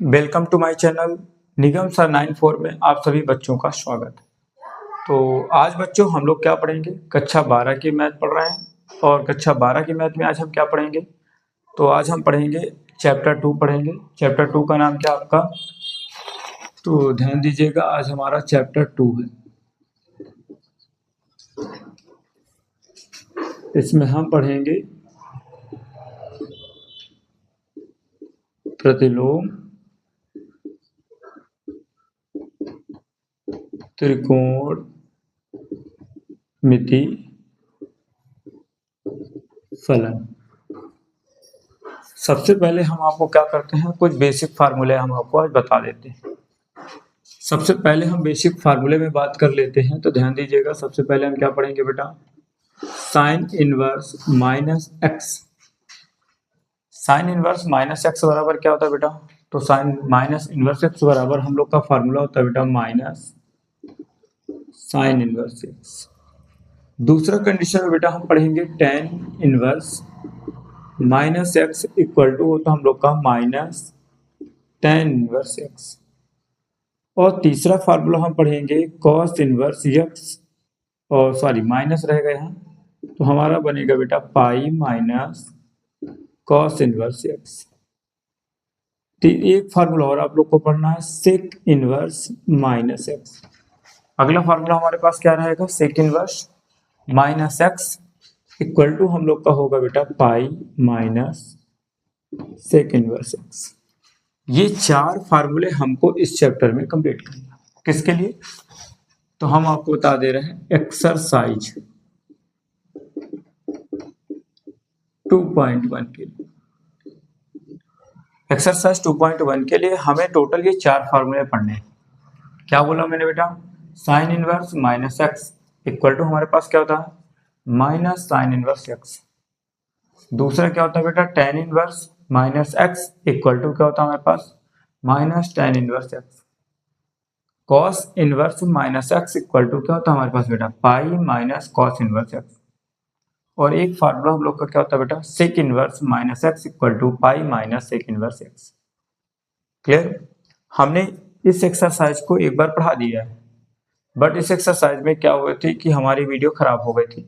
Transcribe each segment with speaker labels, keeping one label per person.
Speaker 1: Welcome to my channel Nigam sir 94 में आप सभी बच्चों का स्वागत है। तो आज बच्चों हम लोग क्या पढ़ेंगे, कक्षा 12 की मैथ पढ़ रहे हैं और कक्षा 12 की मैथ में आज हम क्या पढ़ेंगे, तो आज हम पढ़ेंगे चैप्टर 2 पढ़ेंगे। चैप्टर 2 का नाम क्या आपका, तो ध्यान दीजिएगा, आज हमारा चैप्टर 2 है। इसमें हम पढ़ेंगे प्रतिलोम, त्रिकोण मिति, फलन। सबसे पहले हम आपको क्या करते हैं, कुछ बेसिक फार्मूले हम आपको आज बता देते हैं। सबसे पहले हम बेसिक फार्मूले में बात कर लेते हैं। तो ध्यान दीजिएगा, सबसे पहले हम क्या पढ़ेंगे बेटा, sine inverse minus x. Sign inverse minus x बराबर क्या होता है बेटा, तो साइन माइनस इनवर्स एक्स बराबर हम लोग का फार्मूला होता है बेटा माइनस साइन इनवर्स एक्स। दूसरा कंडीशन में बेटा हम पढ़ेंगे tan inverse minus x equal to होता हम लोग का माइनस टेन इनवर्स एक्स। और तीसरा फार्मूला हम पढ़ेंगे कॉस इनवर्स एक्स, और सॉरी माइनस रहेगा यहाँ, तो हमारा बनेगा बेटा pi minus cos inverse x. एक फार्मूला और आप लोग को पढ़ना है सेक इनवर्स माइनस एक्स। अगला फार्मूला हमारे पास क्या रहेगा, sec inverse minus x equal to हम लोग का होगा बेटा pi minus sec inverse x. ये चार फार्मूले हमको इस चैप्टर में कंप्लीट करना है। किसके लिए, तो हम आपको बता दे रहे हैं एक्सरसाइज 2.1 के लिए। एक्सरसाइज 2.1 के लिए हमें टोटल ये चार फार्मूले पढ़ने हैं। क्या बोला मैंने बेटा, sine inverse minus x equal to हमारे पास क्या होता है माइनस साइन इनवर्स एक्स। दूसरा क्या होता है बेटा, tan inverse minus x equal to क्या होता है हमारे पास minus tan inverse x. Cos inverse minus x equal to क्या होता है हमारे पास बेटा pi minus cos inverse x. और एक फार्मूला हम लोग का क्या होता है बेटा sec inverse minus x equal to pi minus sec inverse x. Clear, हमने इस एक्सरसाइज को एक बार पढ़ा दिया है, बट इस एक्सरसाइज में क्या हुआ थी कि हमारी वीडियो खराब हो गई थी,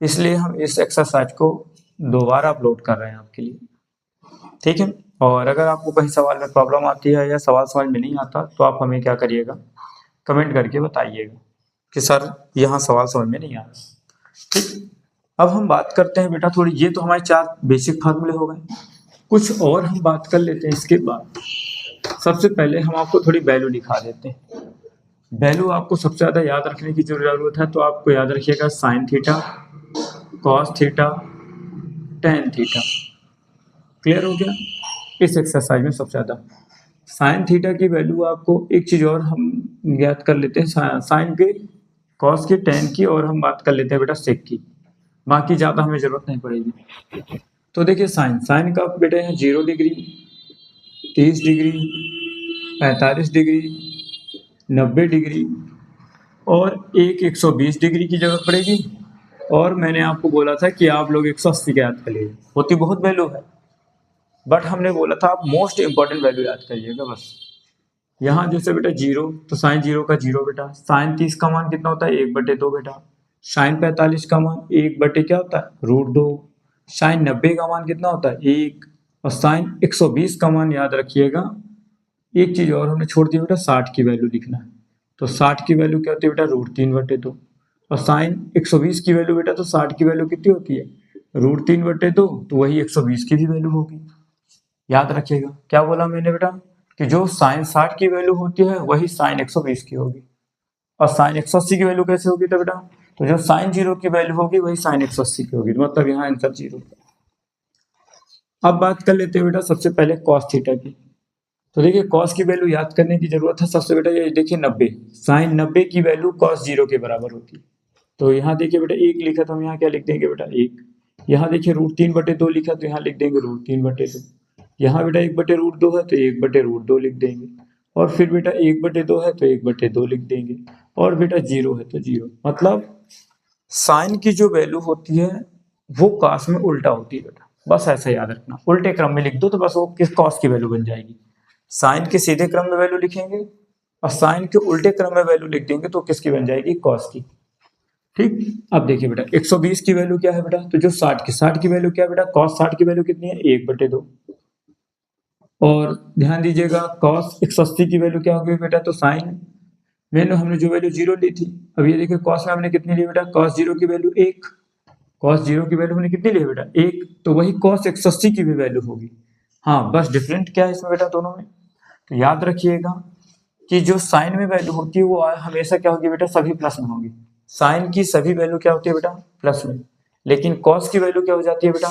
Speaker 1: इसलिए हम इस एक्सरसाइज को दोबारा अपलोड कर रहे हैं आपके लिए, ठीक है। और अगर आपको कहीं सवाल में प्रॉब्लम आती है या सवाल समझ में नहीं आता, तो आप हमें क्या करिएगा, कमेंट करके बताइएगा कि सर यहाँ सवाल समझ में नहीं आ रहा, ठीक। अब हम बात करते हैं बेटा थोड़ी, ये तो हमारे चार बेसिक फार्मूले हो गए, कुछ और हम बात कर लेते हैं इसके बाद। सबसे पहले हम आपको थोड़ी वैल्यू दिखा देते हैं। वैल्यू आपको सबसे ज़्यादा याद रखने की जरूरत है, तो आपको याद रखिएगा sine theta, cos theta, tan theta. Clear हो गया। इस एक्सरसाइज में सबसे ज़्यादा साइन थीटा की वैल्यू आपको, एक चीज़ और हम याद कर लेते हैं, साइन के, कॉस की, टेन की, और हम बात कर लेते हैं बेटा सेक की, बाकी ज़्यादा हमें ज़रूरत नहीं पड़ेगी। तो देखिए साइन का बेटा है 0 डिग्री, 30 डिग्री, 45 डिग्री, 90 डिग्री और एक 120 डिग्री की जरूरत पड़ेगी। और मैंने आपको बोला था कि आप लोग 180 का याद करिए, होती बहुत वैल्यू है, बट हमने बोला था आप मोस्ट इंपॉर्टेंट वैल्यू याद करिएगा बस। यहाँ जैसे बेटा 0, तो साइन 0 का 0 बेटा, साइन 30 का मान कितना होता है 1/2 बेटा, साइन 45 का मान 1 क्या होता है √2, साइन 90 का मान कितना होता है 1, और साइन 120 का मान याद रखिएगा। एक चीज और हमने छोड़ दी बेटा, 60 की वैल्यू लिखना है, तो 60 की वैल्यू क्या होती है बेटा √3/2, और साइन 120 की वैल्यू बेटा, तो 60 की वैल्यू कितनी होती है √3/2, तो वही 120 की भी वैल्यू होगी। याद रखिएगा क्या बोला मैंने बेटा, कि जो साइन 60 की वैल्यू होती है वही साइन 120 की होगी, और साइन 180 की वैल्यू कैसे होगी, तो बेटा तो जो साइन 0 की वैल्यू होगी वही साइन 180 की होगी, तो मतलब यहाँ आंसर 0। अब बात कर लेते हैं बेटा सबसे पहले कॉस थीटा की। तो देखिए कॉस की वैल्यू याद करने की जरूरत है सबसे बेटा, ये देखिए 90, साइन 90 की वैल्यू कॉस 0 के बराबर होती है। तो यहाँ देखिए बेटा 1 लिखा, तो हम यहाँ क्या लिख देंगे बेटा 1। यहाँ देखिए √3/2 लिखा, तो यहाँ लिख देंगे √3/2। यहाँ बेटा 1/√2 है, तो 1/√2 लिख देंगे, और फिर बेटा 1/2 है तो 1/2 लिख देंगे, और बेटा 0 है तो 0। मतलब साइन की जो वैल्यू होती है वो कॉस में उल्टा होती है बेटा, बस ऐसा याद रखना, उल्टे क्रम में लिख दो तो बस वो किस कॉस की वैल्यू बन जाएगी। साइन के सीधे क्रम में वैल्यू लिखेंगे और साइन के उल्टे क्रम में वैल्यू लिख देंगे तो किसकी बन जाएगी, कॉस की। ठीक, अब देखिए बेटा 120 की वैल्यू क्या है बेटा, तो जो 60 की वैल्यू क्या है बेटा, cos 60 की वैल्यू कितनी है, 1/2। और ध्यान दीजिएगा cos 180 की वैल्यू क्या होगी बेटा, तो साइन में हमने जो वैल्यू 0 ली थी, अब ये देखिए cos में हमने कितनी ली बेटा, cos 0 की वैल्यू 1, cos 0 की वैल्यू हमने कितनी ली बेटा 1, तो वही cos 180 की भी वैल्यू होगी। हाँ, बस डिफरेंट क्या है इसमें बेटा दोनों में, तो याद रखिएगा कि जो साइन में वैल्यू होती है वो हमेशा क्या होगी बेटा, सभी प्लस में होगी। साइन की सभी वैल्यू क्या होती है बेटा, प्लस में, लेकिन कॉस की वैल्यू क्या हो जाती है बेटा,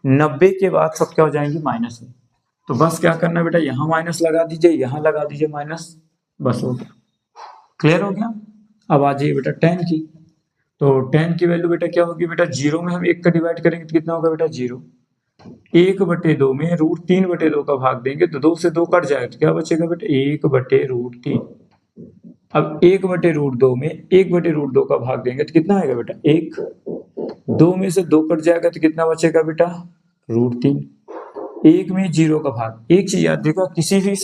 Speaker 1: 90 के बाद सब क्या हो जाएंगी, माइनस में। तो बस क्या करना है बेटा, यहाँ माइनस लगा दीजिए, यहाँ लगा दीजिए माइनस, बस हो गया, क्लियर हो गया। अब आ जाइए बेटा tan की, तो tan की वैल्यू बेटा क्या होगी बेटा, 0 में हम 1 का डिवाइड करेंगे तो कितना होगा बेटा 0, 1/2 में √3/2 का भाग देंगे तो 2 से 2 कट जाएगा तो क्या बचेगा बेटा 1/√3। अब 1/√2 में 1/√2 का भाग देंगे तो कितना आएगा बेटा 1, 2 में से 2 कट जाएगा तो कितना बचेगा बेटा √3। 1 में 0 का भाग, एक चीज याद रखिएगा, किसी भी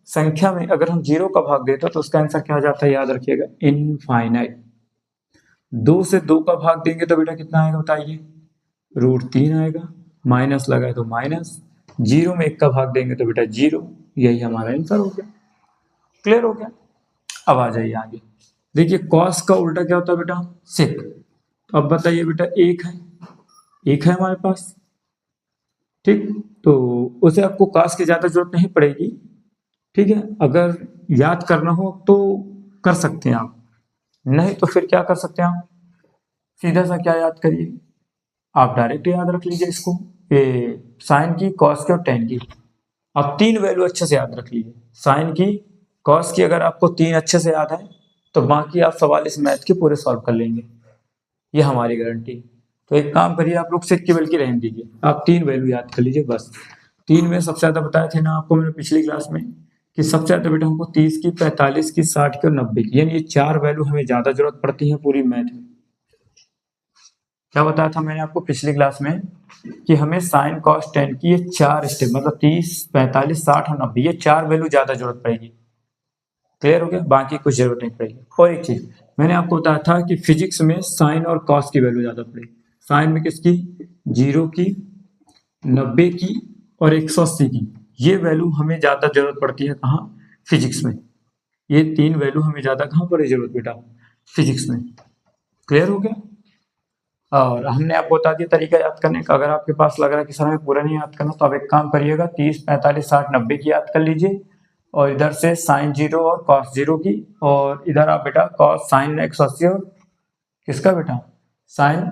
Speaker 1: संख्या में अगर हम 0 का भाग देते तो उसका आंसर क्या हो जाता है, याद रखिएगा इनफाइनाइट। 2 से 2 का भाग देंगे तो बेटा कितना आएगा बताइए, √3 आएगा, माइनस लगा तो माइनस, 0 में 1 का भाग देंगे तो बेटा 0, यही हमारा आंसर हो गया, क्लियर हो गया। अब आ जाइए आगे, देखिए कॉस का उल्टा क्या होता है बेटा, सेक। तो अब बताइए बेटा एक है हमारे पास, ठीक, तो उसे आपको कॉस की ज्यादा जरूरत नहीं पड़ेगी, ठीक है, अगर याद करना हो तो कर सकते हैं आप, नहीं तो फिर क्या कर सकते हैं आप, सीधा सा क्या याद करिए, आप डायरेक्ट याद रख लीजिए इसको, ये साइन की, कॉस की और टेन की। आप 3 वैल्यू अच्छे से याद रख लीजिए, साइन की, कॉस की, अगर आपको 3 अच्छे से याद है तो बाकी आप सवाल इस मैथ के पूरे सॉल्व कर लेंगे, ये हमारी गारंटी। तो एक काम करिए, आप लोग सेक की बल्कि रहने दीजिए, आप 3 वैल्यू याद कर लीजिए बस। 3 में सबसे ज्यादा बताए थे ना आपको मैंने पिछली क्लास में कि सबसे ज्यादा बेटा हमको 30 की, 45 की, 60 की और 90 की, यानी ये 4 वैल्यू हमें ज्यादा जरूरत पड़ती है पूरी मैथ में। क्या बताया था मैंने आपको पिछली क्लास में कि हमें साइन कॉस टेन की ये 4 स्टेप, मतलब 30, 45, 60 और 90, ये 4 वैल्यू ज्यादा जरूरत पड़ेगी, क्लियर हो गया, बाकी कुछ जरूरत नहीं पड़ेगी। और एक चीज मैंने आपको बताया था कि फिजिक्स में साइन और कॉस की वैल्यू ज्यादा पड़ेगी, साइन में किसकी, 0 की, 90 की और 180 की, ये वैल्यू हमें ज्यादा जरूरत पड़ती है कहाँ, फिजिक्स में। ये 3 वैल्यू हमें ज्यादा कहाँ पड़े जरूरत बेटा, फिजिक्स में, क्लियर हो गया। और हमने आपको बता दिया तरीका याद करने का, अगर आपके पास लग रहा है कि सर हमें पूरा नहीं याद करना तो आप एक काम करिएगा, 30, 45, 60, 90 की याद कर लीजिए और इधर से साइन 0 और कॉस 0 की, और इधर आप बेटा कॉस साइन 180 और किसका बेटा साइन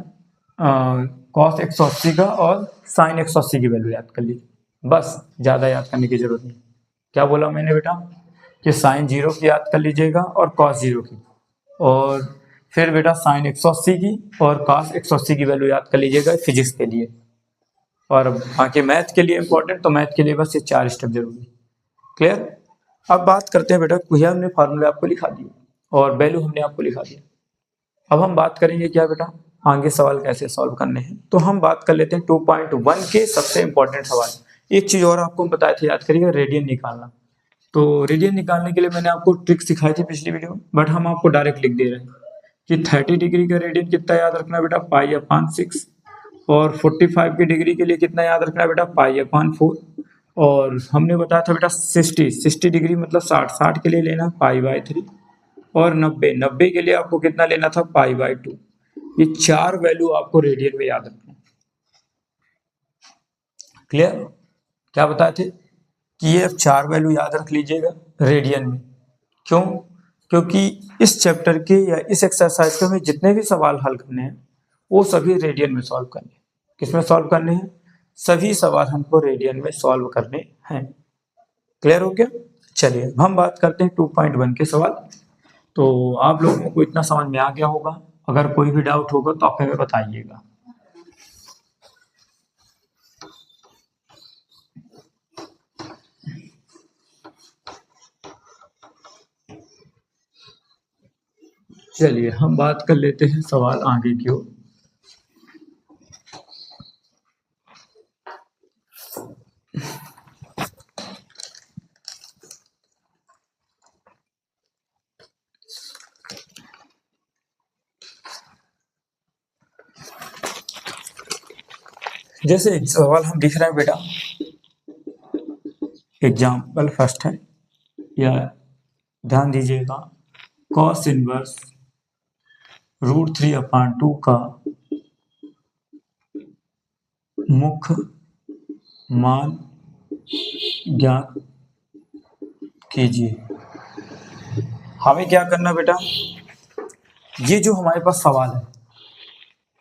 Speaker 1: कॉस 180 का और साइन 180 की वैल्यू याद कर लीजिए, बस ज़्यादा याद करने की जरूरत नहीं। क्या बोला मैंने बेटा कि साइन 0 की याद कर लीजिएगा और कॉस 0 की, और फिर बेटा साइन 180 की और कॉस 180 की वैल्यू याद कर लीजिएगा फिजिक्स के लिए, और बाकी मैथ के लिए इंपॉर्टेंट, तो मैथ के लिए बस ये 4 स्टेप जरूरी, क्लियर। अब बात करते हैं बेटा, भैया हमने फार्मूले आपको लिखा दिए और वैल्यू हमने आपको लिखा दिया, अब हम बात करेंगे क्या बेटा, आगे सवाल कैसे सॉल्व करने हैं। तो हम बात कर लेते हैं 2.1 के सबसे इंपॉर्टेंट सवाल। एक चीज और आपको बताया था, याद करिएगा, रेडियन निकालना। तो रेडियन निकालने के लिए मैंने आपको ट्रिक सिखाई थी पिछली वीडियो में, बट हम आपको डायरेक्ट लिख दे रहे हैं कि 30 डिग्री का रेडियन कितना याद रखना है बेटा, π/6, और 45 की डिग्री के लिए कितना याद रखना है बेटा, π/4, और हमने बताया था बेटा 60 डिग्री मतलब 60 के लिए लेना π/3, और 90 के लिए आपको कितना लेना था, π/2। ये 4 वैल्यू आपको रेडियन में याद रखना है, क्लियर। क्या बताए थे कि ये 4 वैल्यू याद रख लीजिएगा रेडियन में, क्यों, क्योंकि इस चैप्टर के या इस एक्सरसाइज के में जितने भी सवाल हल करने हैं वो सभी रेडियन में सॉल्व करने हैं। किसमें सॉल्व करने हैं, सभी सवाल हमको रेडियन में सॉल्व करने हैं, क्लियर हो गया। चलिए हम बात करते हैं 2.1 के सवाल। तो आप लोगों को इतना समझ में आ गया होगा, अगर कोई भी डाउट होगा तो आप हमें बताइएगा। चलिए हम बात कर लेते हैं सवाल आगे की ओर। जैसे एक सवाल हम लिख रहे हैं बेटा, एग्जाम्पल फर्स्ट है, या ध्यान दीजिएगा, कॉस इनवर्स √3/2 का मुख्य मान ज्ञात कीजिए। हमें क्या करना बेटा, ये जो हमारे पास सवाल है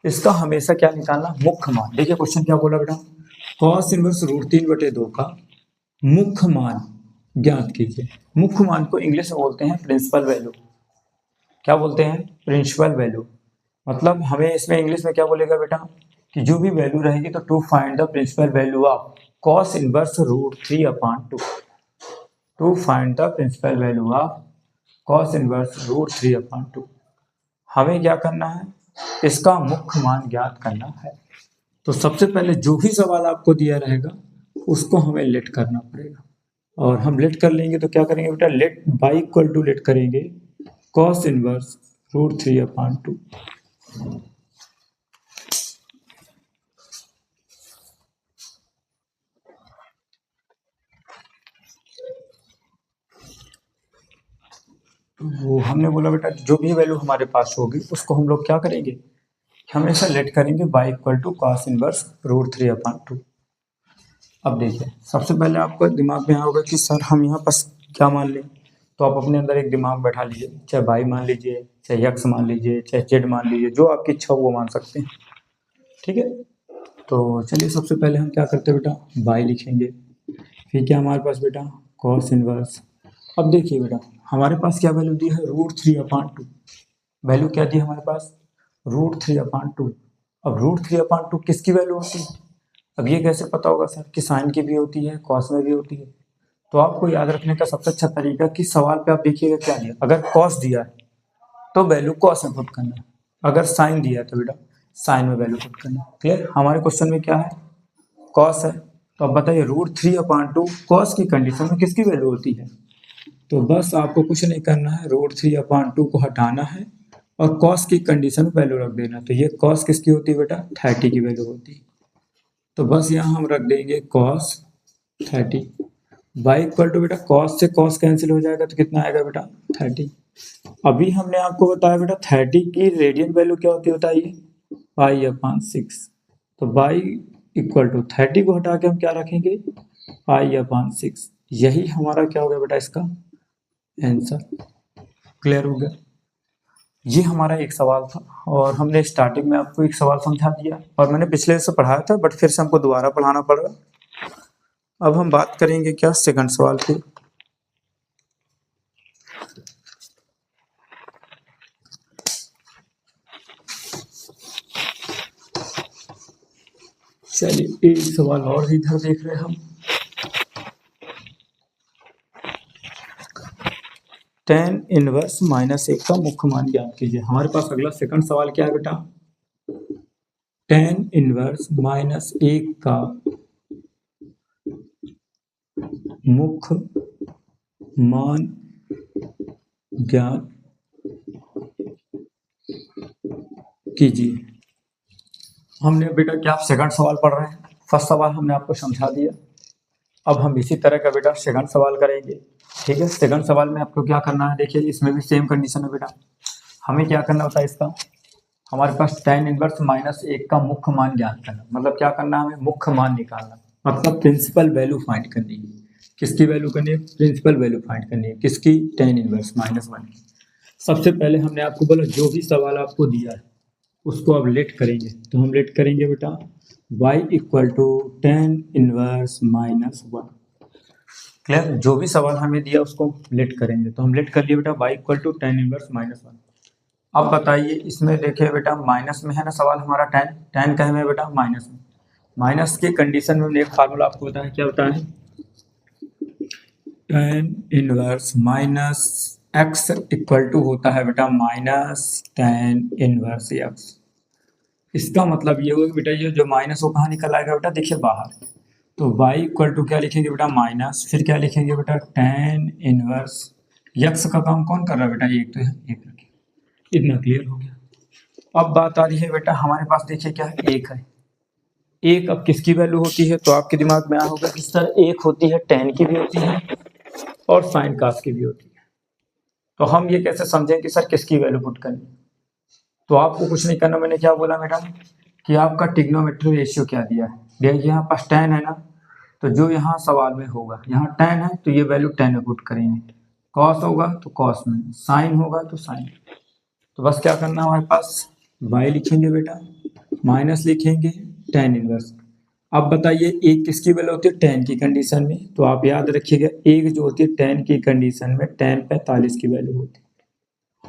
Speaker 1: इसका हमेशा क्या निकालना, मुख्य मान। देखिए क्वेश्चन क्या बोला बेटा, कॉस इनवर्स √3/2 का मुख्य मान ज्ञात कीजिए। मुख्य मान को इंग्लिश में बोलते हैं प्रिंसिपल वैल्यू। क्या बोलते हैं, प्रिंसिपल वैल्यू। मतलब हमें इसमें इंग्लिश में क्या बोलेगा बेटा, कि जो भी वैल्यू रहेगी तो to find the principal value of cos inverse √3/2। To find the principal value of cos inverse √3/2। हमें क्या करना है, इसका मुख्य मान ज्ञात करना है। तो सबसे पहले जो भी सवाल आपको दिया रहेगा उसको हमें लेट करना पड़ेगा, और हम लेट कर लेंगे तो क्या करेंगे बेटा, let y equal to let करेंगे कॉस इनवर्स √3/2। वो हमने बोला बेटा जो भी वैल्यू हमारे पास होगी उसको हम लोग क्या करेंगे, हमेशा लेट करेंगे y equal to cos inverse √3/2। अब देखिए सबसे पहले आपको दिमाग में होगा कि सर हम यहाँ पर क्या मान लें, तो आप अपने अंदर एक दिमाग बैठा लीजिए, चाहे वाई मान लीजिए, चाहे एक्स मान लीजिए, चाहे जेड मान लीजिए, जो आपकी इच्छा हो वो मान सकते हैं। ठीक है, तो चलिए सबसे पहले हम क्या करते हैं बेटा, वाई लिखेंगे, फिर क्या हमारे पास बेटा, कॉस इनवर्स। अब देखिए बेटा हमारे पास क्या वैल्यू दी है, √3/2। वैल्यू क्या दी है हमारे पास, √3/2। अब √3/2 किसकी वैल्यू होती है, अब ये कैसे पता होगा सर कि साइन की भी होती है, कॉस में भी होती है। तो आपको याद रखने का सबसे अच्छा तरीका कि सवाल पे आप देखिएगा क्या दिया, अगर कॉस दिया है तो वैल्यू कॉस में पुट करना है, अगर साइन दिया है तो बेटा साइन में वैल्यू पुट करना है। क्लियर, हमारे क्वेश्चन में क्या है, कॉस है, तो अब बताइए √3/2 कॉस की कंडीशन में किसकी वैल्यू होती है। तो बस आपको कुछ नहीं करना है, √3/2 को हटाना है और कॉस की कंडीशन में वैल्यू रख देना। तो ये कॉस किसकी होती है बेटा, 30 की वैल्यू होती है। तो बस यहाँ हम रख देंगे cos 30। y इक्वल टू बेटा cos से cos कैंसिल हो जाएगा तो कितना आएगा बेटा 30। अभी हमने आपको बताया बेटा 30 की रेडियन वैल्यू क्या होती है बताइए, π/6। तो y इक्वल टू 30 को हटा के हम क्या रखेंगे, π/6। यही हमारा क्या हो गया बेटा, इसका आंसर। क्लियर हो गया, ये हमारा एक सवाल था, और हमने स्टार्टिंग में आपको एक सवाल समझा दिया और मैंने पिछले से पढ़ाया था, बट फिर से हमको दोबारा पढ़ाना पड़ रहा। अब हम बात करेंगे क्या, सेकंड सवाल की। चलिए एक सवाल और इधर देख रहे हैं हम, tan इनवर्स -1 का मुख्य मान ज्ञात कीजिए। हमारे पास अगला सेकंड सवाल क्या है बेटा, tan इनवर्स -1 का मुख्य मान ज्ञात कीजिए। हमने बेटा क्या सेकंड सवाल पढ़ रहे हैं, फर्स्ट सवाल हमने आपको समझा दिया। अब हम इसी तरह का बेटा सेकंड सवाल करेंगे। ठीक है, सेकंड सवाल में आपको क्या करना है, देखिए इसमें भी सेम कंडीशन है बेटा। हमें क्या करना होता है, इसका हमारे पास tan इनवर्स -1 का मुख्य मान ज्ञात करना, मतलब क्या करना है, हमें मुख्य मान निकालना, मतलब प्रिंसिपल वैल्यू फाइंड करनी है। किसकी वैल्यू करनी है, प्रिंसिपल वैल्यू फाइंड करनी है, किसकी, tan इनवर्स -1 की। सबसे पहले हमने आपको बोला जो भी सवाल आपको दिया है उसको अब लेट करेंगे, तो हम लेट करेंगे बेटा y equal to tan inverse -1। Clear, जो भी सवाल हमें दिया उसको लेट करेंगे, तो हम लेट कर लिए बेटा y equal to tan inverse -1। अब बताइए इसमें देखिए बेटा माइनस में है ना सवाल हमारा, tan का है बेटा माइनस में, माइनस के कंडीशन में एक फार्मूला आपको बताया, क्या होता है, tan inverse -x equal to होता है बेटा -tan इनवर्स x। इसका मतलब ये होगा बेटा ये जो माइनस वो कहाँ निकल आएगा बेटा, देखिए बाहर। तो y इक्वल टू क्या लिखेंगे बेटा माइनस, फिर क्या लिखेंगे बेटा tan इनवर्स x का काम कौन कर रहा है बेटा, एक तो एक रखिए। इतना क्लियर हो गया। अब बात आ रही है बेटा हमारे पास देखिए क्या है, एक है, एक अब किसकी वैल्यू होती है, तो आपके दिमाग में आ होगा कि सर एक होती है tan की भी होती है और sin cos की भी होती है। तो हम ये कैसे समझें कि सर किसकी वैल्यू पुट करनी। तो आपको कुछ नहीं करना, मैंने क्या बोला मैडम कि आपका ट्रिग्नोमेट्री रेशियो क्या दिया है, देखिए यहाँ पास tan है ना, तो जो यहाँ सवाल में होगा यहाँ tan है तो ये वैल्यू tan में पुट करेंगे, cos होगा तो cos में, sin होगा तो sin। तो बस क्या करना हमारे पास y लिखेंगे बेटा, माइनस लिखेंगे tan इनवर्स। अब बताइए एक किसकी वैल्यू होती है tan की कंडीशन में, तो आप याद रखिएगा एक जो होती है tan की कंडीशन में tan 45 की वैल्यू होती है।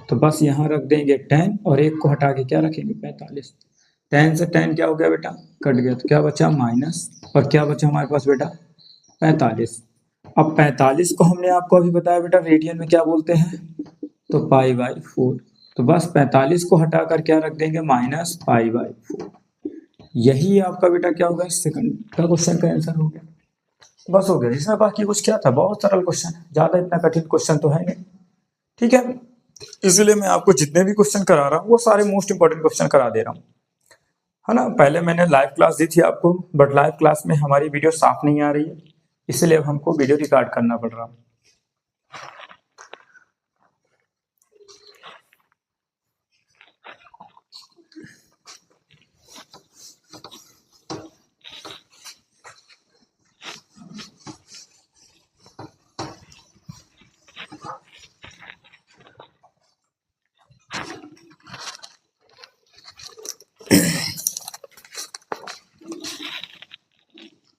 Speaker 1: तो बस यहाँ रख देंगे tan और एक को हटा के क्या रखेंगे 45। tan से tan क्या हो गया बेटा, कट गया, तो क्या बचा माइनस, और क्या बचा हमारे पास बेटा 45। अब 45 को हमने आपको अभी बताया बेटा रेडियन में क्या बोलते हैं, तो π/4। तो बस 45 को हटाकर क्या रख देंगे माइनस π/4। यही आपका बेटा क्या होगा सेकंड का क्वेश्चन का आंसर हो गया। बस हो गया, इसमें बाकी कुछ क्या था, बहुत सरल क्वेश्चन है, ज्यादा इतना कठिन क्वेश्चन तो है नहीं। ठीक है, इसलिए मैं आपको जितने भी क्वेश्चन करा रहा हूँ वो सारे मोस्ट इंपोर्टेंट क्वेश्चन करा दे रहा हूँ, है ना। पहले मैंने लाइव क्लास दी थी आपको, बट लाइव क्लास में हमारी वीडियो साफ नहीं आ रही है, इसलिए अब हमको वीडियो रिकॉर्ड करना पड़ रहा है।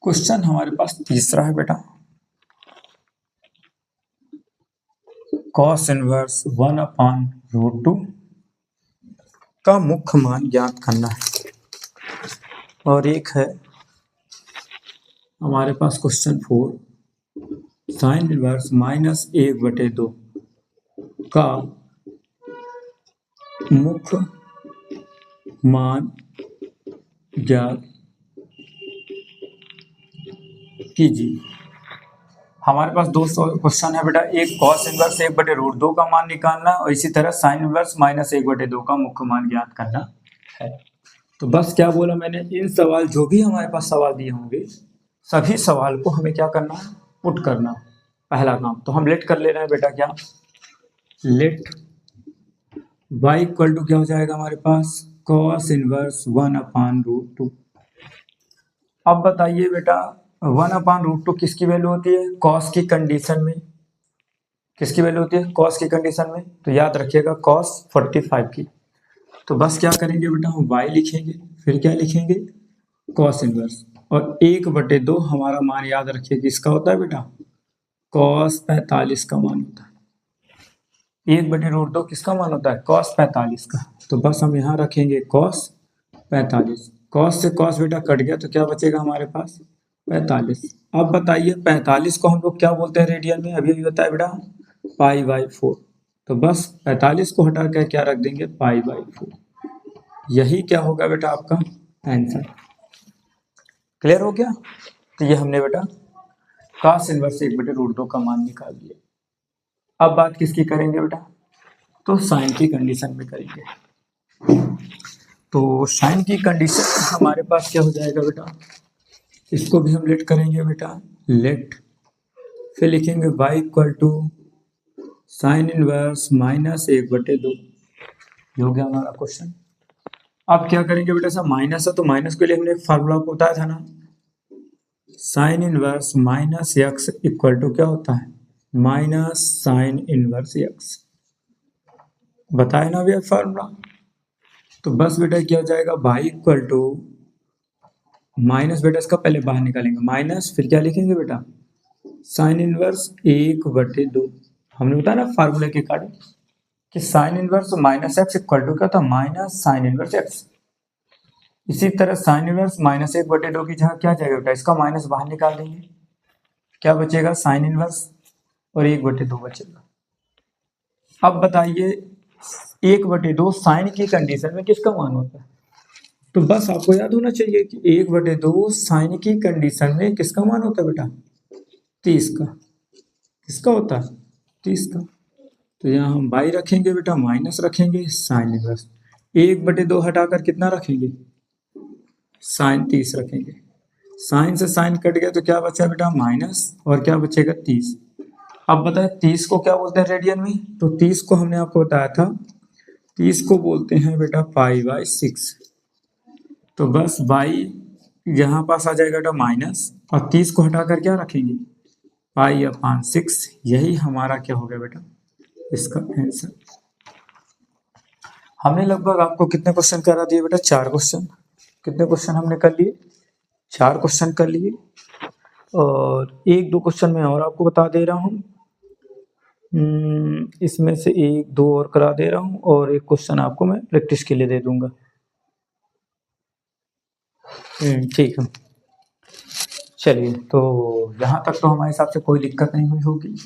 Speaker 1: क्वेश्चन हमारे पास तीसरा है बेटा, cos इनवर्स 1/√2 का मुख्य मान ज्ञात करना है। और एक है हमारे पास क्वेश्चन 4, sin इनवर्स -1/2 का मुख्य मान ज्ञात कीजिए। हमारे पास दो क्वेश्चन है बेटा, एक cos इनवर्स 1/√2 का मान निकालना और इसी तरह sin इनवर्स -1/2 का मुख्य मान ज्ञात करना है। तो बस क्या बोला मैंने, इन सवाल जो भी हमारे पास सवाल दिए होंगे सभी सवाल को हमें क्या करना है, पुट करना, पहला काम। तो हम लेट कर ले रहे हैं बेटा, क्या लेट y इक्वल टू क्या हो जाएगा हमारे पास cos इनवर्स 1/√2। अब बताइए बेटा 1/√2 किसकी वैल्यू होती है, cos की कंडीशन में। किसकी वैल्यू होती है, cos की कंडीशन में, तो याद रखिएगा cos 45 की। तो बस क्या करेंगे बेटा हम y लिखेंगे, फिर क्या लिखेंगे cos इनवर्स, और 1/2 हमारा मान याद रखिए किसका होता है बेटा, cos 45 का मान होता है। 1/√2 किसका मान होता है, cos 45 का। तो बस हम यहाँ रखेंगे cos 45, cos से cos बेटा कट गया तो क्या बचेगा हमारे पास 45। अब बताइए 45 को हम लोग क्या बोलते हैं रेडियन में, अभी बताया बेटा π/4। तो बस 45 को हटा कर क्या रख देंगे π/4। यही क्या होगा बेटा आपका आंसर। क्लियर हो गया। तो ये हमने बेटा cos इनवर्स 1/√2 का मान निकाल दिया। अब बात किसकी करेंगे बेटा, तो साइन की कंडीशन में करेंगे। तो साइन की कंडीशन हमारे पास क्या हो जाएगा बेटा, इसको भी हम लेट करेंगे बेटा, लेट, फिर लिखेंगे y equal to sine inverse -1/2। ये हो गया हमारा क्वेश्चन। अब क्या करेंगे बेटा, सब माइनस है तो माइनस के लिए हमने एक फार्मूला बताया था ना, sine inverse -x equal to क्या होता है माइनस साइन इनवर्स x, बताया ना भैया फार्मूला। तो बस बेटा क्या हो जाएगा y इक्वल टू माइनस, बेटा इसका पहले बाहर निकालेंगे माइनस, फिर क्या लिखेंगे बेटा साइन इनवर्स 1/2। हमने बताया ना फार्मूले के अकॉर्डिंग कि sine inverse -x equal to क्या था माइनस साइन इनवर्स x। इसी तरह साइन इनवर्स -1/2 की जगह क्या जाएगा बेटा, इसका माइनस बाहर निकाल देंगे, क्या बचेगा साइन इनवर्स और 1/2 बचेगा। अब बताइए 1/2 साइन की कंडीशन में किसका मान होता है, तो बस आपको याद होना चाहिए कि 1/2 साइन की कंडीशन में किसका मान होता है बेटा 30 का। किसका होता है 30 का। तो यहाँ हम बाई रखेंगे बेटा, माइनस रखेंगे साइन इनवर्स, 1/2 हटाकर कितना रखेंगे साइन 30 रखेंगे। साइन से साइन कट गया तो क्या बचा बेटा माइनस, और क्या बचेगा 30। अब बताए 30 को क्या बोलते हैं रेडियन में, तो 30 को हमने आपको बताया था 30 को बोलते हैं बेटा π/6। तो बस बाई यहाँ पास आ जाएगा बेटा माइनस, और 30 को हटाकर क्या रखेंगे π/6। यही हमारा क्या हो गया बेटा इसका आंसर। हमने लगभग आपको कितने क्वेश्चन करा दिए बेटा, 4 क्वेश्चन। कितने क्वेश्चन हमने कर लिए, 4 क्वेश्चन कर लिए। और 1-2 क्वेश्चन मैं और आपको बता दे रहा हूँ, इसमें से 1-2 और करा दे रहा हूँ, और एक क्वेश्चन आपको मैं प्रैक्टिस के लिए दे दूंगा। ठीक है, चलिए तो यहाँ तक तो हमारे हिसाब से कोई दिक्कत नहीं हुई होगी।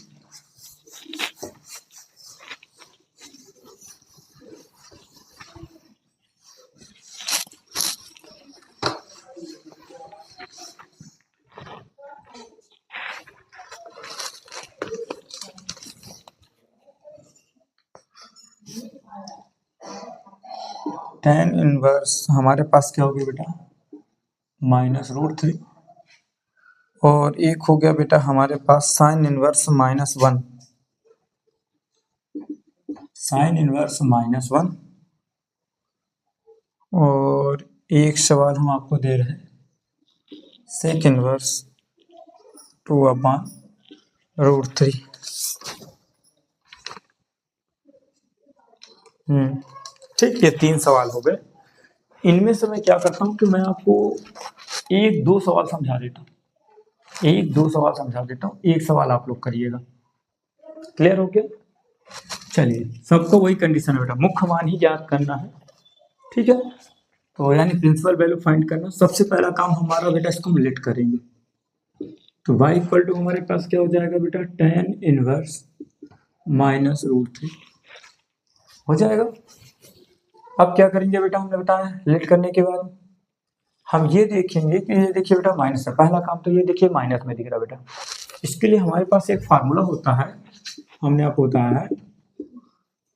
Speaker 1: tan इनवर्स हमारे पास क्या हो गया बेटा -√3, और एक हो गया बेटा हमारे पास साइन इनवर्स -1। साइन इनवर्स -1, और एक सवाल हम आपको दे रहे हैं सेक इनवर्स 2/√3। ठीक, ये 3 सवाल हो गए। इनमें से मैं क्या करता हूँ कि मैं आपको 1-2 सवाल समझा देता हूँ, 1-2 सवाल समझा देता हूँ, एक सवाल आप लोग करिएगा। क्लियर हो गया? चलिए, सबको वही कंडीशन है बेटा, मुख्य मान ही याद करना है। ठीक है, तो यानी प्रिंसिपल वैल्यू फाइंड करना। सबसे पहला काम हमारा बेटा, इसको हम लेट करेंगे। तो y इक्वल टू हमारे पास क्या हो जाएगा बेटा tan इनवर्स -√3 हो जाएगा। अब क्या करेंगे बेटा, हमने बताया लेट करने के बाद हम ये देखेंगे कि ये देखिए बेटा माइनस है। पहला काम तो ये देखिए माइनस में दिख रहा बेटा, इसके लिए हमारे पास एक फार्मूला होता है, हमने आपको बताया है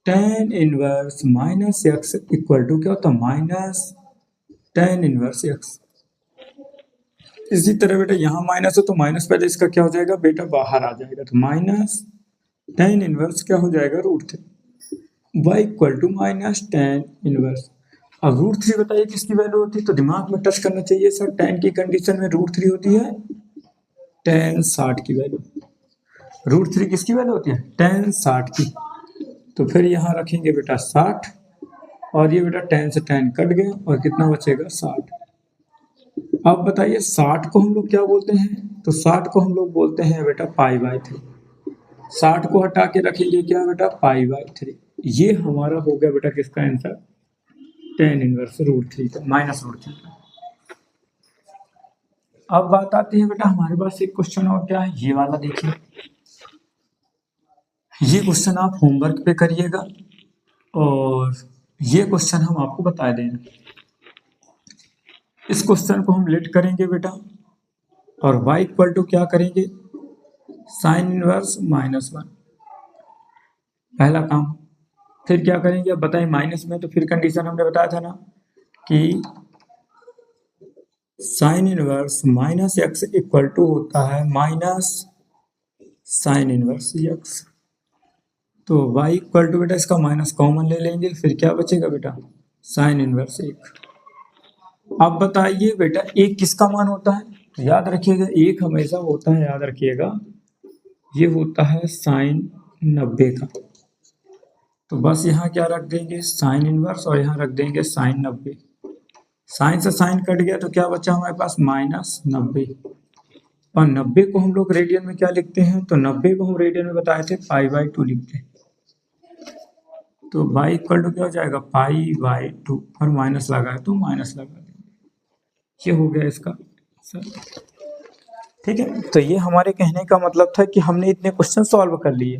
Speaker 1: tan inverse -x equal to क्या होता है tan इनवर्स x। इसी तरह बेटा यहाँ माइनस हो तो माइनस पहले इसका क्या हो जाएगा बेटा बाहर आ जाएगा, तो tan इनवर्स क्या हो जाएगा √3। y equal to tan inverse. अब √3 बताइए किसकी वैल्यू होती है, तो दिमाग में टच करना चाहिए सर, tan की कंडीशन में √3 होती है tan 60 की वैल्यू। √3 किसकी वैल्यू होती है tan 60 की। तो फिर यहाँ रखेंगे बेटा 60, और ये बेटा tan से tan कट गया, और कितना बचेगा 60। अब बताइए 60 को हम लोग क्या बोलते हैं, तो 60 को हम लोग बोलते हैं बेटा π/3। 60 को हटा के रखेंगे क्या बेटा π/3। ये हमारा हो गया बेटा किसका आंसर, tan इनवर्स √3 का, -√3 का। अब बात आती है बेटा हमारे पास एक क्वेश्चन और क्या है, ये वाला देखिए। ये क्वेश्चन आप होमवर्क पे करिएगा, और ये क्वेश्चन हम आपको बता देंगे। इस क्वेश्चन को हम लेट करेंगे बेटा, और y इक्वल टू क्या करेंगे साइन इनवर्स -1, पहला काम। फिर क्या करेंगे, अब बताइए माइनस में, तो फिर कंडीशन हमने बताया था ना कि sine inverse -x equal to होता है साइन इनवर्स x। तो y इक्वल टू बेटा इसका माइनस कॉमन ले लेंगे, फिर क्या बचेगा बेटा साइन इनवर्स 1। अब बताइए बेटा एक किसका मान होता है, तो याद रखिएगा एक हमेशा होता है, याद रखिएगा ये होता है साइन 90 का। तो बस यहाँ क्या रख देंगे साइन इनवर्स, और यहाँ रख देंगे साइन 90। साइन से साइन कट गया तो क्या बचा हमारे पास -90, और 90 को हम लोग रेडियन में क्या लिखते हैं, तो 90 को हम रेडियन में बताए थे π/2 लिखते हैं। तो y इक्वल टू क्या हो जाएगा π/2, और माइनस लगा है तो माइनस लगा देंगे। ये हो गया इसका सर। ठीक है, तो ये हमारे कहने का मतलब था कि हमने इतने क्वेश्चन सॉल्व कर लिए।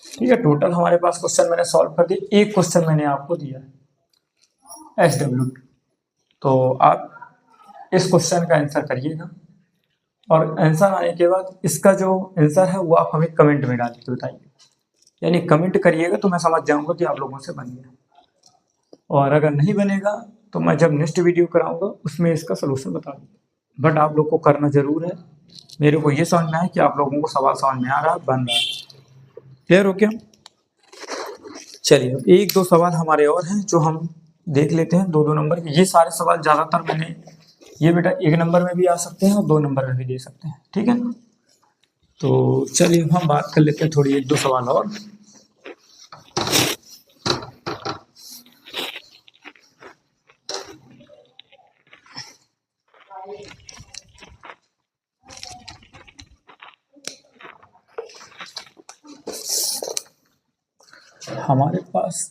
Speaker 1: ठीक है, टोटल हमारे पास क्वेश्चन मैंने सॉल्व कर दिए। एक क्वेश्चन मैंने आपको दिया है SW, तो आप इस क्वेश्चन का आंसर करिएगा, और आंसर आने के बाद इसका जो आंसर है वो आप हमें कमेंट में डाल के बताइए, यानी कमेंट करिएगा तो मैं समझ जाऊंगा कि आप लोगों से बन गया। और अगर नहीं बनेगा तो मैं जब नेक्स्ट वीडियो कराऊंगा उसमें इसका सोल्यूशन बता दूंगा। बट आप लोग को करना जरूर है। मेरे को ये समझना है कि आप लोगों को सवाल समझ में आ रहा है, बन रहा है। क्लियर हो क्या? चलिए अब एक दो सवाल हमारे और हैं जो हम देख लेते हैं, दो दो नंबर के। ये सारे सवाल ज्यादातर मैंने ये बेटा एक नंबर में भी आ सकते हैं और दो नंबर में भी दे सकते हैं, ठीक है ना। तो चलिए हम बात कर लेते हैं थोड़ी एक दो सवाल और। हमारे पास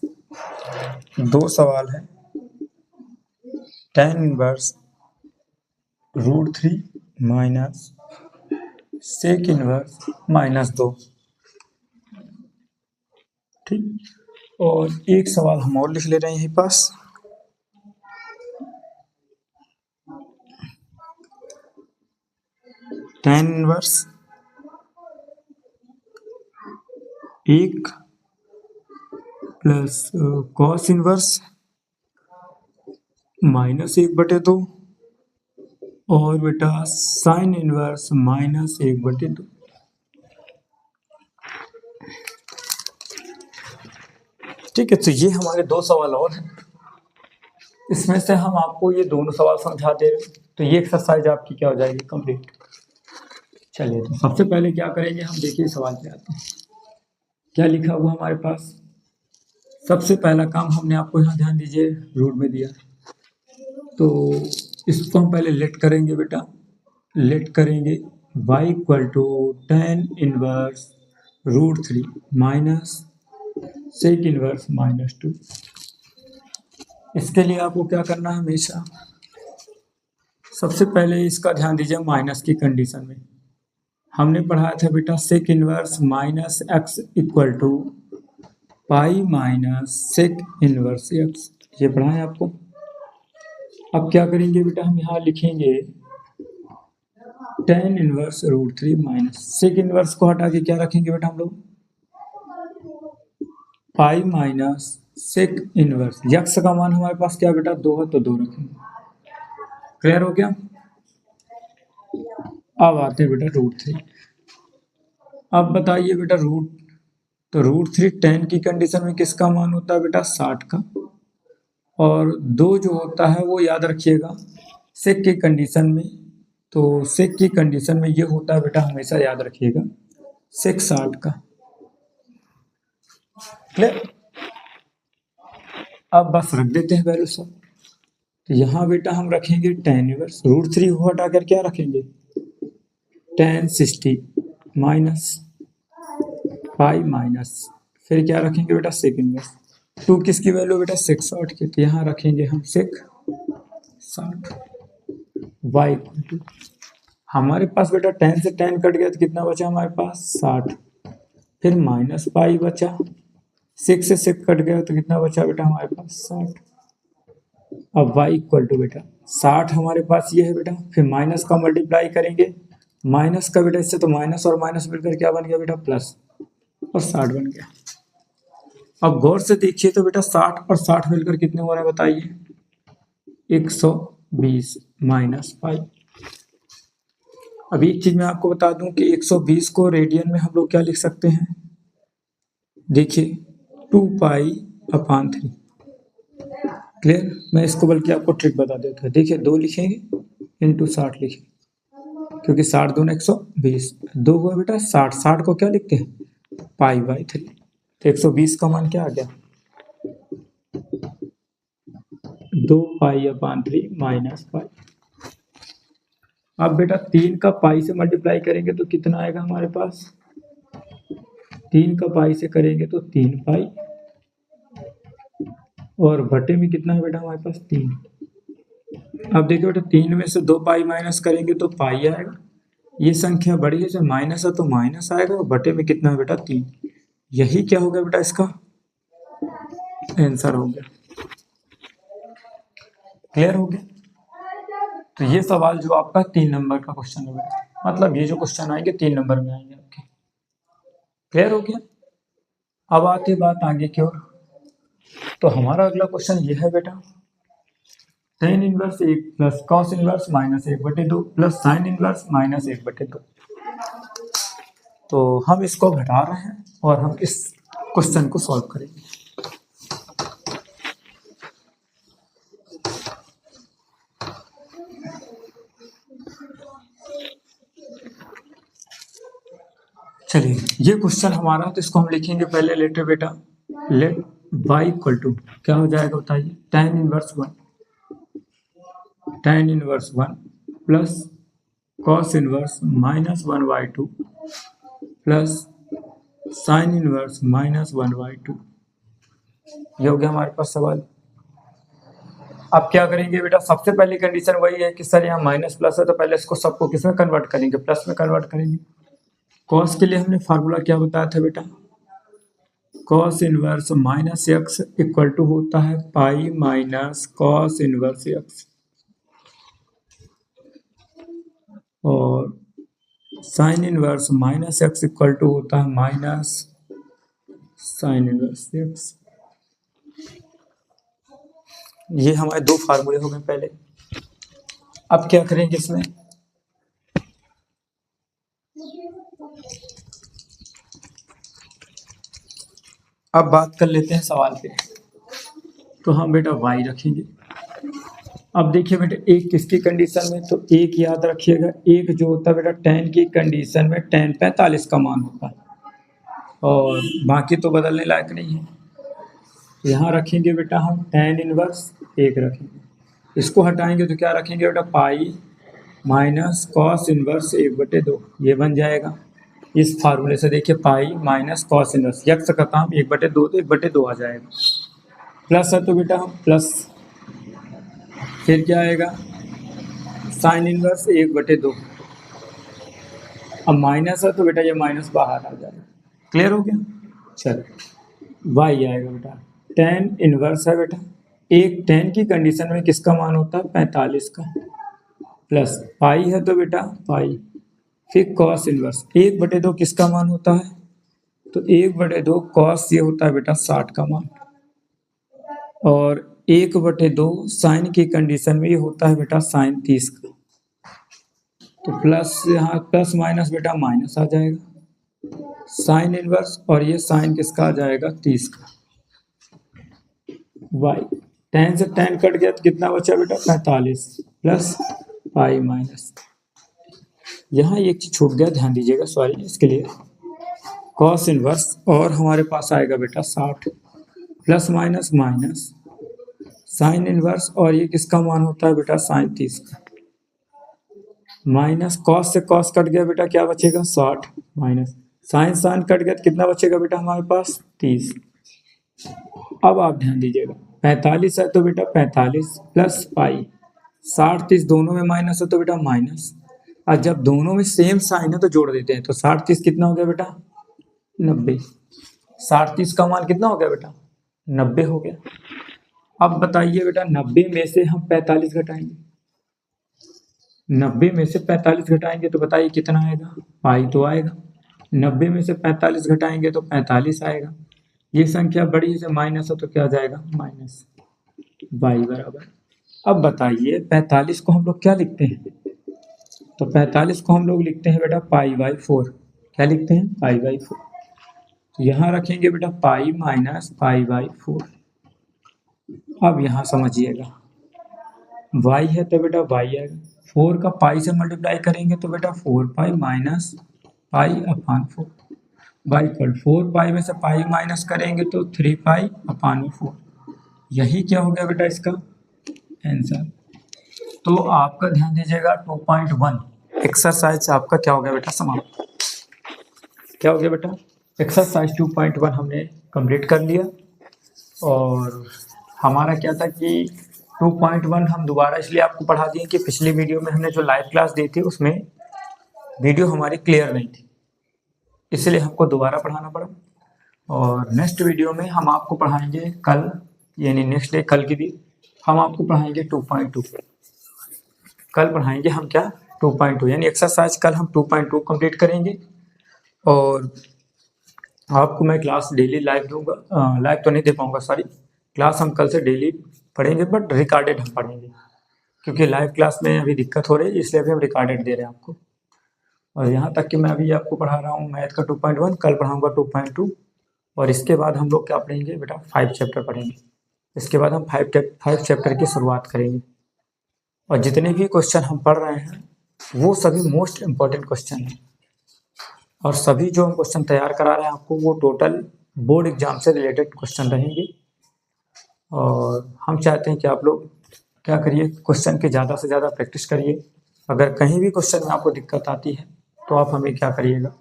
Speaker 1: दो सवाल है। tan inverse √3 minus sec inverse -2, ठीक। और एक सवाल हम और लिख ले रहे हैं यहीं पास। tan inverse 1 plus cos inverse -1/2 और बेटा साइन इनवर्स -1/2। ठीक है, तो ये हमारे दो सवाल और हैं। इसमें से हम आपको ये दोनों सवाल समझा दे रहे हैं, तो ये एक्सरसाइज आपकी क्या हो जाएगी, कंप्लीट। चलिए तो सबसे पहले क्या करेंगे हम, देखिए सवाल पे आते हैं। क्या लिखा हुआ हमारे पास? सबसे पहला काम हमने आपको यहाँ ध्यान दीजिए रूट में दिया, तो इसको हम पहले लेट करेंगे बेटा। लेट करेंगे y = tan inverse √3 minus sec inverse -2। इसके लिए आपको क्या करना है, हमेशा सबसे पहले इसका ध्यान दीजिए माइनस की कंडीशन में। हमने पढ़ाया था बेटा sec inverse -x = pi minus sec inverse x, ये पढ़ा है आपको। अब क्या करेंगे बेटा, हम यहाँ लिखेंगे tan inverse √3 minus sec inverse को हटा के क्या रखेंगे बेटा हम लोग, pi minus sec inverse. X का मान हमारे पास क्या बेटा 2 है, तो 2 रखेंगे। क्लियर हो गया? अब आते हैं बेटा √3। अब बताइए बेटा तो √3 tan की कंडीशन में किसका मान होता है बेटा 60 का, और 2 जो होता है वो याद रखिएगा सेक की कंडीशन में, तो सेक की कंडीशन में ये होता है बेटा, हमेशा याद रखिएगा सेक 60 का। क्लियर? अब बस रख देते हैं वैल्यू सब। तो यहाँ बेटा हम रखेंगे tan इनवर्स √3 को हटाकर क्या रखेंगे, tan 60 माइनस पाई माइनस, फिर क्या रखेंगे बेटा सेक इनवर्स। 2 किसकी वैल्यू बेटा सेक 60 की, तो यहाँ रखेंगे हम सेक 60। y = हमारे पास बेटा tan से tan कट गया तो कितना बचा हमारे पास 60, फिर माइनस पाई बचा, सेक से सेक कट गया तो कितना बचा बेटा हमारे पास 60। अब y = बेटा 60 हमारे पास ये है बेटा, फिर माइनस का मल्टीप्लाई करेंगे, माइनस का बेटा इससे, तो माइनस और माइनस मिलकर क्या बन गया बेटा प्लस, और 60 बन गया। अब गौर से देखिए तो बेटा 60 और 60 मिलकर कितने हो रहे हैं बताइए, 120 माइनस पाई। अब एक चीज मैं आपको बता दूं कि 120 को रेडियन में हम लोग क्या लिख सकते हैं, देखिए 2π/3। क्लियर? मैं इसको बल्कि आपको ट्रिक बता देता हूँ। देखिए 2 लिखेंगे इंटू 60 लिखेंगे, क्योंकि 60 दूनी 120, 2 हुआ बेटा 60, 60 को क्या लिखते हैं π/3, तो 120 का मान क्या आ गया 2π/3 माइनस पाई। अब बेटा 3 का पाई से मल्टीप्लाई करेंगे तो कितना आएगा हमारे पास, 3 का पाई से करेंगे तो 3 पाई, और बटे में कितना है बेटा हमारे पास 3। अब देखिए बेटा 3 में से 2 पाई माइनस करेंगे तो पाई आएगा, ये संख्या बड़ी है, जब माइनस है तो माइनस आएगा, और बटे में कितना है बेटा 3। यही क्या हो गया बेटा इसका आंसर हो गया। क्लियर हो गया? तो ये सवाल जो आपका 3 नंबर का क्वेश्चन है बेटा, मतलब ये जो क्वेश्चन आएंगे 3 नंबर में आएंगे आपके। क्लियर हो गया? अब आते बात आगे की ओर। तो हमारा अगला क्वेश्चन ये है बेटा, tan inverse 1 plus cos inverse minus 1/2 plus sin inverse minus 1/2। तो हम इसको घटा रहे हैं और हम इस क्वेश्चन को सॉल्व करेंगे। चलिए ये क्वेश्चन हमारा, तो इसको हम लिखेंगे पहले लेट बेटा, लेट y इक्वल टू क्या हो जाएगा बताइए, tan inverse 1 plus cos inverse -1/2 plus sin inverse -1/2। ये हो गया हमारे पास सवाल। अब क्या करेंगे बेटा, सबसे पहली कंडीशन वही है कि सर यहाँ माइनस प्लस है, तो पहले इसको सबको किस में कन्वर्ट करेंगे, प्लस में कन्वर्ट करेंगे। cos के लिए हमने फार्मूला क्या बताया था बेटा, cos inverse -x equal to होता है pi minus cos inverse x, और sin inverse -x equal to होता है माइनस sin इनवर्स x। ये हमारे दो फार्मूले हो गए पहले। अब क्या करेंगे इसमें, अब बात कर लेते हैं सवाल पे। तो हम बेटा y रखेंगे। अब देखिए बेटा, एक किसकी कंडीशन में, तो एक याद रखिएगा, एक जो होता है बेटा tan की कंडीशन में tan 45 का मान होता है, और बाकी तो बदलने लायक नहीं है। यहाँ रखेंगे बेटा हम tan इनवर्स 1 रखेंगे, इसको हटाएंगे तो क्या रखेंगे बेटा, पाई माइनस cos इनवर्स 1/2, ये बन जाएगा। इस फार्मूले से देखिए पाई माइनस cos इनवर्स x का काम 1/2, तो 1/2 आ जाएगा। प्लस है तो बेटा हम प्लस, फिर क्या आएगा sin इनवर्स 1/2, अब माइनस है तो बेटा ये माइनस बाहर आ जाएगा। क्लियर हो गया। चलो y आएगा बेटा, tan इनवर्स है बेटा, एक tan की कंडीशन में किसका मान होता है 45 का, प्लस पाई है तो बेटा पाई, फिर cos इनवर्स 1/2 किसका मान होता है, तो 1/2 cos ये होता है बेटा 60 का मान, और 1/2 साइन की कंडीशन में ये होता है बेटा साइन 30 का। तो प्लस यहाँ प्लस माइनस बेटा माइनस आ जाएगा, साइन इनवर्स, और ये साइन किसका आ जाएगा 30 का। y tan से tan कट गया तो कितना बचा बेटा 45 प्लस पाई माइनस, यहाँ एक चीज छूट गया, ध्यान दीजिएगा, सॉरी इसके लिए, cos इनवर्स और हमारे पास आएगा बेटा 60 plus minus minus sine inverse, और ये किसका मान होता है बेटा साइन 30 का, माइनस cos से cos कट गया बेटा, क्या बचेगा 60, माइनस साइन कट गया तो कितना बचेगा बेटा हमारे पास 30। अब आप ध्यान दीजिएगा, 45 है तो बेटा 45 प्लस पाई, 60 30 दोनों में माइनस है तो बेटा माइनस, और जब दोनों में सेम साइन है तो जोड़ देते हैं, तो 60 30 कितना हो गया बेटा 90, 60 30 का मान कितना हो गया बेटा 90 हो गया। अब बताइए बेटा 90 में से हम 45 घटाएंगे, 90 में से 45 घटाएंगे तो बताइए कितना आएगा, पाई तो आएगा, 90 में से 45 घटाएंगे तो 45 आएगा। ये संख्या बड़ी से माइनस हो तो क्या आ जाएगा माइनस y बराबर। अब बताइए 45 को हम लोग क्या लिखते हैं, तो 45 को हम लोग लिखते हैं बेटा π/4, क्या लिखते हैं π/4। तो यहाँ रखेंगे बेटा पाई माइनस π/4। अब यहाँ समझिएगा y है तो बेटा y आएगा, 4 का पाई से मल्टीप्लाई करेंगे तो बेटा 4π माइनस π/4, y पर 4π में से पाई माइनस करेंगे तो 3π/4। यही क्या हो गया बेटा इसका आंसर। तो आपका ध्यान दीजिएगा 2.1 एक्सरसाइज आपका क्या हो गया बेटा समाप्त। क्या हो गया बेटा, एक्सरसाइज 2.1 हमने कंप्लीट कर लिया। और हमारा क्या था कि 2.1 हम दोबारा इसलिए आपको पढ़ा दिए कि पिछली वीडियो में हमने जो लाइव क्लास दी थी उसमें वीडियो हमारी क्लियर नहीं थी, इसलिए हमको दोबारा पढ़ाना पड़ा। और नेक्स्ट वीडियो में हम आपको पढ़ाएंगे कल, यानी नेक्स्ट डे कल की भी हम आपको पढ़ाएंगे 2.2। कल पढ़ाएंगे हम क्या 2.2, यानी एक्सरसाइज कल हम 2.2 कंप्लीट करेंगे। और आपको मैं क्लास डेली लाइव दूंगा, लाइव तो नहीं दे पाऊंगा, सॉरी, क्लास हम कल से डेली पढ़ेंगे बट रिकॉर्डेड हम पढ़ेंगे। क्योंकि लाइव क्लास में अभी दिक्कत हो रही है, इसलिए अभी हम रिकॉर्डेड दे रहे हैं आपको। और यहाँ तक कि मैं अभी आपको पढ़ा रहा हूँ मैथ का 2.1, कल पढ़ाऊँगा 2.2, और इसके बाद हम लोग क्या पढ़ेंगे बेटा, 5 चैप्टर पढ़ेंगे। इसके बाद हम 5 चैप्टर की शुरुआत करेंगे। और जितने भी क्वेश्चन हम पढ़ रहे हैं वो सभी मोस्ट इम्पॉर्टेंट क्वेश्चन हैं, और सभी जो हम क्वेश्चन तैयार करा रहे हैं आपको वो टोटल बोर्ड एग्जाम से रिलेटेड क्वेश्चन रहेंगे। और हम चाहते हैं कि आप लोग क्या करिए, क्वेश्चन की ज़्यादा से ज़्यादा प्रैक्टिस करिए। अगर कहीं भी क्वेश्चन में आपको दिक्कत आती है तो आप हमें क्या करिएगा,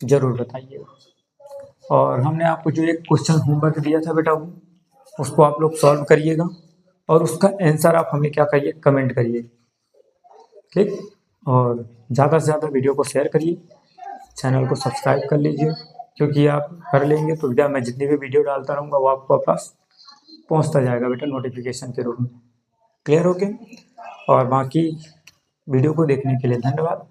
Speaker 1: ज़रूर बताइएगा। और हमने आपको जो एक क्वेश्चन होमवर्क दिया था बेटा, वो उसको आप लोग सॉल्व करिएगा, और उसका आंसर आप हमें क्या करिए, कमेंट करिए, ठीक। और ज़्यादा से ज़्यादा वीडियो को शेयर करिए, चैनल को सब्सक्राइब कर लीजिए, क्योंकि आप कर लेंगे तो बेटा मैं जितनी भी वीडियो डालता रहूँगा वो आपको पास पहुँचता जाएगा बेटा नोटिफिकेशन के रूप में। क्लियर हो गया? और बाकी वीडियो को देखने के लिए धन्यवाद।